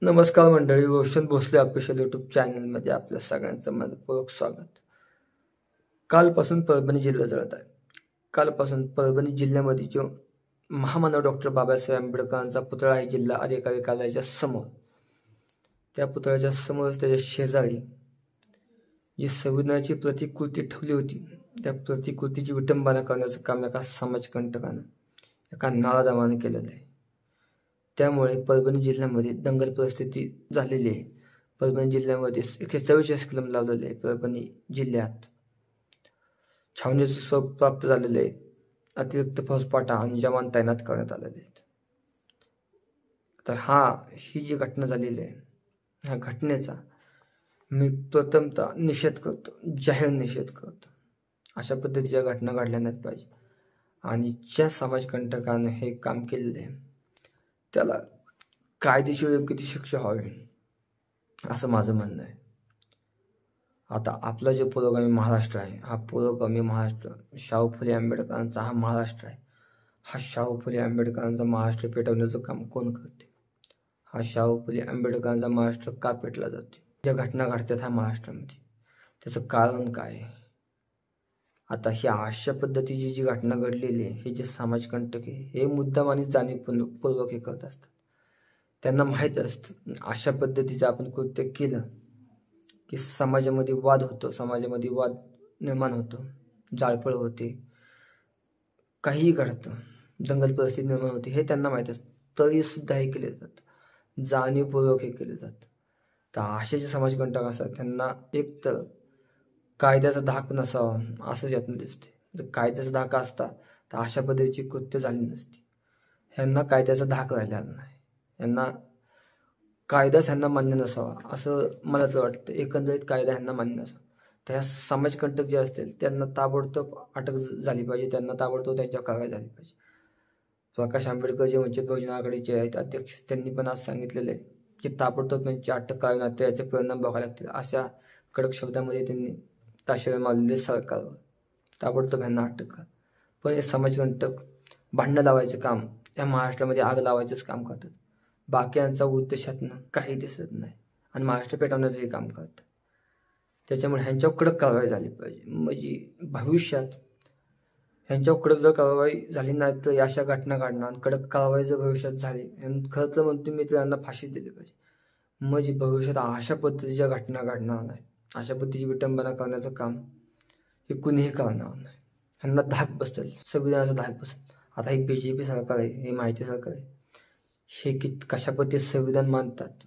नमस्कार मंडळी, Roshan Bhosale official YouTube चॅनलमध्ये आपल्या सगळ्यांचं मनपूर्वक स्वागत. कालपासून परभणी जिल्हा जळत आहे. कालपासून परभणी जिल्ह्यामध्ये जो महामानव डॉक्टर बाबासाहेब आंबेडकरांचा पुतळा आहे जिल्हा अधिकारी कार्यालयाच्या समोर, त्या पुतळ्याच्या समोरच त्याच्या शेजारी जी संविधानाची प्रतिकृती ठेवली होती, त्या प्रतिकृतीची विटंबना करण्याचं काम एका समाजकंटकानं, एका नालादामानं केलेलं आहे. त्यामुळे परभणी जिल्ह्यामध्ये दंगल परिस्थिती झालेली आहे. परभणी जिल्ह्यामध्ये 144 कलम लावलेले आहे. परभणी जिल्ह्यात छावणीचं स्वरूप प्राप्त झालेलं आहे. अतिरिक्त फौजफाटा आणि जवान तैनात करण्यात आलेले आहेत. तर ही जी घटना झालेली आहे, ह्या घटनेचा मी प्रथमतः निषेध करतो, जाहीर निषेध करतो. अशा पद्धतीच्या घटना घडल्या नाहीत पाहिजे. आणि ज्या समाजकंटकानं हे काम केलेलं आहे त्याला कायदेशीर योग्य ती शिक्षा व्हावी, असं माझं म्हणणं आहे. आता आपला जो पुरोगामी महाराष्ट्र आहे, हा पुरोगामी महाराष्ट्र शाहू फुले आंबेडकरांचा हा महाराष्ट्र आहे. हा शाहू फुले आंबेडकरांचा महाराष्ट्र पेटवण्याचं काम कोण करते? हा शाहू फुले आंबेडकरांचा महाराष्ट्र का पेटला जातो? ज्या घटना घडतात ह्या महाराष्ट्रामध्ये, त्याचं कारण काय आहे? आता ही अशा पद्धतीची जी घटना घडलेली आहे, हे जे समाजकंटक आहे, हे मुद्दाम आणि जाणीवपूर्वक हे करत असतात. त्यांना माहीत असतं अशा पद्धतीचं आपण कृत्य केलं की समाजामध्ये वाद होतो, समाजामध्ये वाद निर्माण होतो, जाळपोळ होते, काहीही घडतं, दंगल परिस्थिती निर्माण होते, हे त्यांना माहीत असतं. तरीसुद्धा हे केले जातं, जाणीवपूर्वक हे केले जातं. तर असे जे समाजकंटक असतात त्यांना एक तर कायद्याचा धाक नसावा असंच यातून दिसते. जर कायद्याचा धाक असता तर अशा पद्धतीची कृत्य झाली नसती. ह्यांना कायद्याचा धाक राहिलेला नाही, ह्यांना कायदाच ह्यांना मान्य नसावा असं मला तर वाटतं. एकंदरीत कायदा ह्यांना मान्य नसावा. त्या समाजकंटक जे असतील त्यांना ताबडतोब अटक झाली पाहिजे, त्यांना ताबडतोब त्यांच्यावर कारवाई झाली पाहिजे. प्रकाश आंबेडकर जे वंचित बहुजन आघाडीचे आहेत अध्यक्ष, त्यांनी पण आज सांगितलेलं आहे की ताबडतोब त्यांची अटक करावी, नाही याचे परिणाम बघावे लागतील. अशा कडक शब्दामध्ये त्यांनी ताशेरे मारलेले सरकारवर. ताबडतोब ह्यांना अटक करा. पण हे समाजकंटक भांडणं लावायचं काम, या महाराष्ट्रामध्ये आग लावायचंच काम करतात. बाकीयांचा उद्देशातनं काही दिसत नाही आणि महाराष्ट्र पेटवण्याचं हे काम करतात. त्याच्यामुळे ह्यांच्यावर कडक कारवाई झाली पाहिजे. म्हणजे भविष्यात ह्यांच्यावर कडक जर कारवाई झाली नाही तर अशा घटना घडणार. कडक कारवाई जर भविष्यात झाली, खरं तर म्हणतो मी तर यांना फाशी दिली पाहिजे. म्हणजे भविष्यात अशा पद्धतीच्या घटना घडणार नाही, अशा पद्धतीची विटंबना करण्याचं काम हे कुणीही करणार नाही. ह्यांना धाक बसेल, संविधानाचा धाक बसेल. आता हे BJP सरकार आहे, हे माहिती सरकार आहे, हे कशा पद्धतीत संविधान मानतात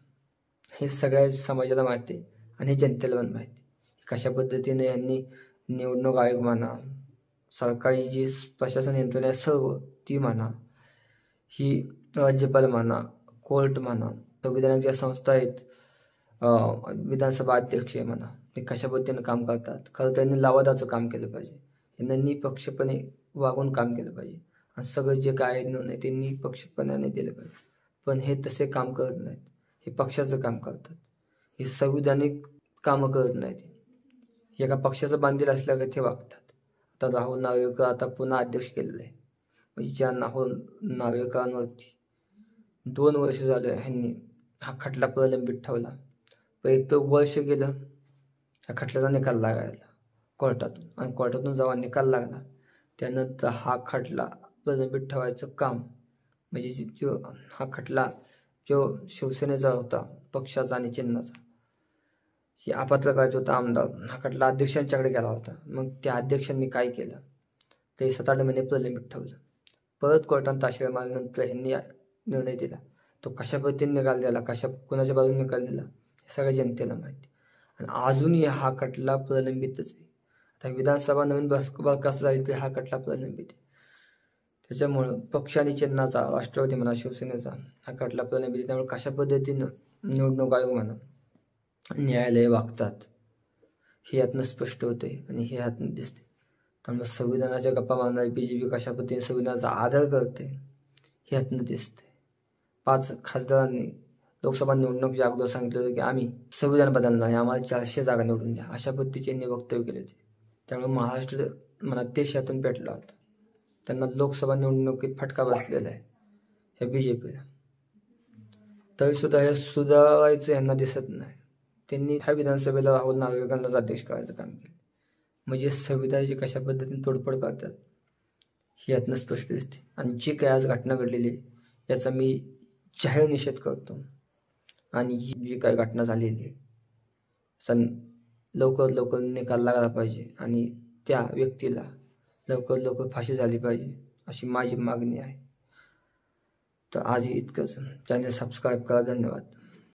हे सगळ्या समाजाला माहिती आहे आणि हे जनतेला पण माहिती आहे. कशा पद्धतीने यांनी निवडणूक आयोग म्हणा, सरकारी जी प्रशासन यंत्रणा आहे सर्व ती म्हणा, ही राज्यपाल म्हणा, कोर्ट म्हणा, संविधानिक ज्या संस्था आहेत, विधानसभा अध्यक्ष म्हणा, हे कशा पद्धतीने काम करतात. खरं त्यांनी लवादाचं काम केलं पाहिजे, यांना निपक्षपणे वागून काम केलं पाहिजे आणि सगळं जे काय निर्णय ते निपक्षपणाने दिले पाहिजे. पण हे तसे काम करत नाहीत. हे पक्षाचं काम करतात, हे संविधानिक कामं करत नाहीत. एका पक्षाचं बांधील असल्यागत ते वागतात. आता राहुल नार्वेकर आता पुन्हा अध्यक्ष केलेलं आहे. म्हणजे ज्या राहुल नार्वेकरांवरती 2 वर्ष झाले ह्यांनी हा खटला प्रलंबित ठेवला. पण एक तर वर्ष गेलं ह्या खटल्याचा निकाल लागायला कोर्टातून, आणि कोर्टातून जेव्हा निकाल लागला त्यानंतर हा खटला प्रलंबित ठेवायचं काम, म्हणजे जो हा खटला जो शिवसेनेचा होता पक्षाचा आणि चिन्हाचा, ही अपात्र करायचा होता आमदार, हा खटला अध्यक्षांच्याकडे गेला होता. मग त्या अध्यक्षांनी काय केलं, ते 7-8 महिने प्रलंबित ठेवलं. परत कोर्टाने ताशेरे मारल्यानंतर यांनी निर्णय दिला. तो कशा पद्धतीने निकाल दिला, कोणाच्या बाजूने निकाल दिला हे सगळ्या जनतेला माहिती. आणि अजूनही हा खटला प्रलंबितच आहे. आता विधानसभा नवीन बरखास्त झाली तरी हा खटला प्रलंबित आहे. त्याच्यामुळं पक्ष आणि चिन्हाचा, राष्ट्रवादी म्हणा, शिवसेनेचा हा खटला प्रलंबित आहे. त्यामुळे कशा पद्धतीनं निवडणूक आयोग म्हणा, न्यायालय वागतात हे यातनं स्पष्ट होते आणि हे यातनं दिसते. त्यामुळे संविधानाच्या गप्पा मारणारी BJP कशा पद्धतीने संविधानाचा आदर करते हे यातनं दिसते. 5 खासदारांनी लोकसभा निवडणुकीच्या अगोदर सांगितलं होतं की आम्ही संविधान बदलणार आहे, आम्हाला 400 जागा निवडून द्या, अशा पद्धतीचे वक्तव्य केले होते. त्यामुळे महाराष्ट्र म्हणा देश यातून पेटला होता. त्यांना लोकसभा निवडणुकीत फटका बसलेला आहे ह्या BJPला. तरीसुद्धा हे सुधारायचं यांना दिसत नाही. त्यांनी ह्या विधानसभेला राहुल नार्वेकरांनाच अध्यक्ष करायचं काम केलं. म्हणजे संविधानाची कशा पद्धतीने तोडफोड करतात ही यातनं स्पष्ट दिसते. आणि जी काय आज घटना घडलेली आहे याचा मी जाहीर निषेध करतो. आणि ही जी काय घटना झालेली आहे लवकर निकाल लागला पाहिजे आणि त्या व्यक्तीला लवकर फाशी झाली पाहिजे अशी माझी मागणी आहे. तर आज इतकंच. चॅनल सबस्क्राईब करा. धन्यवाद.